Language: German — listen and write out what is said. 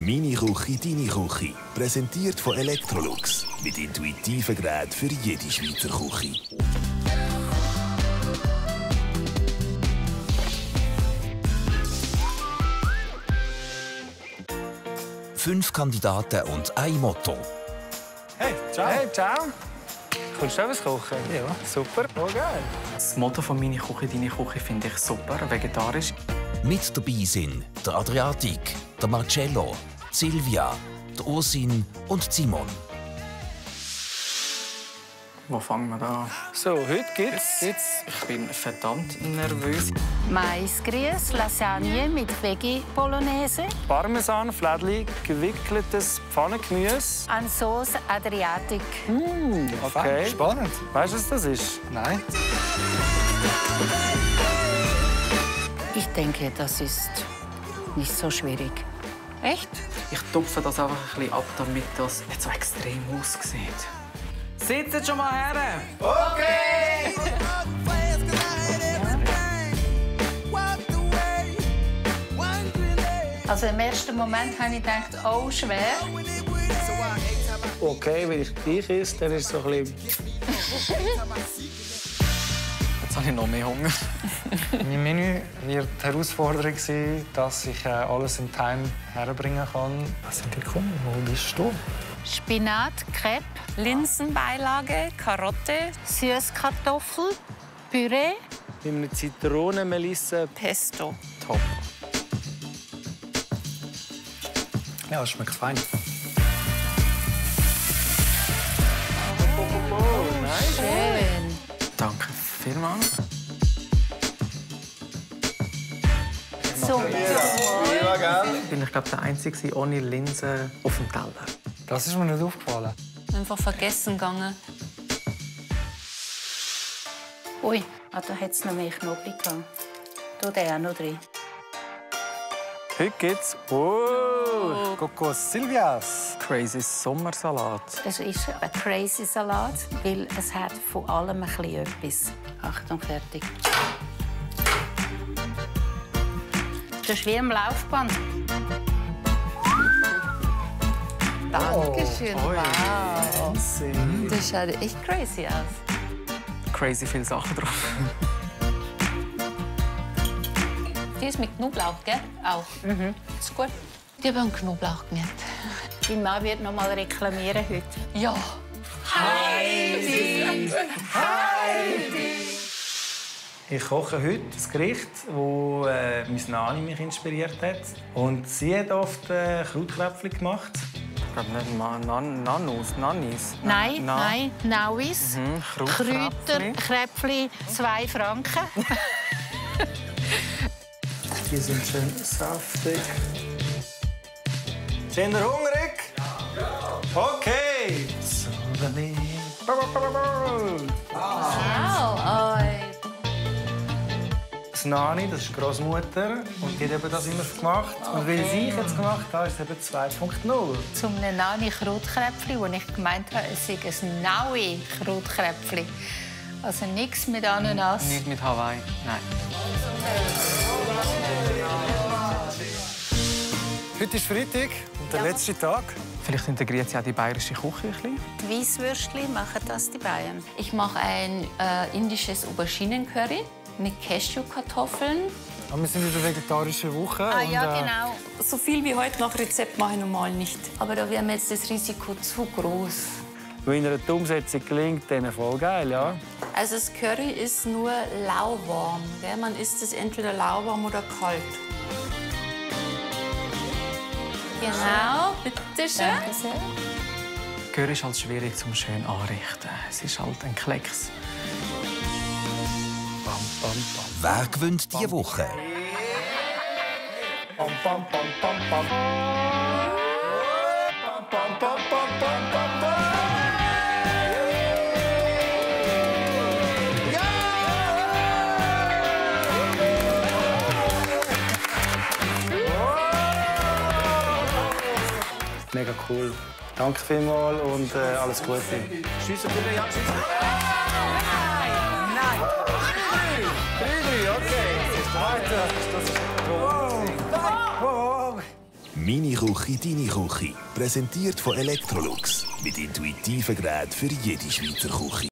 «Meine Küche, deine Küche». Präsentiert von Electrolux. Mit intuitiven Geräten für jede Schweizer Küche. Fünf Kandidaten und ein Motto. Hey, ciao. Hey, ciao. Kommst du etwas kochen? Ja. Super. Oh, geil. Das Motto von «Meine Küche, deine Küche» finde ich super, vegetarisch. Mit dabei sind der Adriatic, der Marcello, Silvia, der Ursin und Simon. Wo fangen wir da an? So, heute gibt's. Ich bin verdammt nervös. Maisgrieß, Lasagne mit Veggie-Bolognese, Parmesan, Flädli, gewickeltes Pfannengemüse. an Sauce Adriatic. Okay. Spannend. Weißt du, was das ist? Nein. Ich denke, das ist nicht so schwierig. Echt? Ich tupfe das einfach ein bisschen ab, damit das nicht so extrem aussieht. Sitzt schon mal her! Also im ersten Moment habe ich gedacht, oh, schwer. Okay, wenn ich gleich esse, dann ist es so ein bisschen... Jetzt habe ich noch mehr Hunger. Mein Menü wird die Herausforderung sein, dass ich alles in Time herbringen kann. Was sind die Kunden? Wo bist du? Spinat, Crepe, Linsenbeilage, Karotte, Süßkartoffel, Püree, Mit einer Zitronenmelisse. Pesto. Top. Ja, es schmeckt fein. Schön. Danke vielmals. So, Bin ich glaube der Einzige ohne Linsen auf dem Teller. Das ist mir nicht aufgefallen. einfach vergessen gegangen. Ui, da hat es noch mehr Knoblauch gehabt. Tu den auch noch drin. Heute gibt's... Oh. Kokos Silvias. Crazy Sommersalat. Es ist ein crazy Salat, weil es hat von allem ein bisschen etwas. Achtung, fertig. Das ist wie am Laufband. Dankeschön. Wow. Das schaut echt crazy aus. Crazy viele Sachen drauf. Die ist mit Knoblauch, gell? Auch. Ist gut. Die haben Knoblauch gemacht. Dein Mann wird noch mal reklamieren heute. Ja. Ich koche heute ein Gericht, das meine Nani mich inspiriert hat. Und sie hat oft Krautkräpfchen gemacht. Ich glaube nicht Nannis. Nein, Nauis. Krautkräpfli. Kräpfli, 2 Franken. Die sind schön saftig. Sind ihr hungrig? Ja. Okay. So, Wow. das Nani, das ist Großmutter, und die hat eben das immer gemacht. Und weil sie ich jetzt gemacht habe, ist es eben 2.0. Zum Nani Krautkräpfli, wo ich gemeint habe, es sei ein Naui Krautkräpfli. Also nichts mit Ananas. Nicht mit Hawaii. Nein. Heute ist Freitag und der letzte Tag. Vielleicht integriert sie auch die bayerische Küche ein bisschen. Die Weisswürstchen machen das die Bayern. Ich mache ein indisches Auberginencurry mit Cashewkartoffeln. Aber wir sind in der vegetarischen Woche. Ah ja, genau. So viel wie heute nach Rezept mache ich normal nicht. Aber da wäre mir jetzt das Risiko zu groß. Wenn Ihnen die Umsetzung gelingt, dann voll geil, ja? Also das Curry ist nur lauwarm. Gell? Man isst es entweder lauwarm oder kalt. Genau, bitteschön. Danke sehr. Curry ist halt schwierig zum schön anrichten. Es ist halt ein Klecks. Bam, bam, bam. Wer gewinnt diese Woche? Bam, bam, bam, bam, bam. Bam, bam, bam, bam, bam, bam, bam. Mega cool. Danke vielmals und alles Gute. Schiessen bitte, ja, schiessen. Nein! 3-3, okay. Weiter. Wow. Meine Küche, deine Küche. Präsentiert von Electrolux. Mit intuitiven Geräten für jede Schweizer Küche.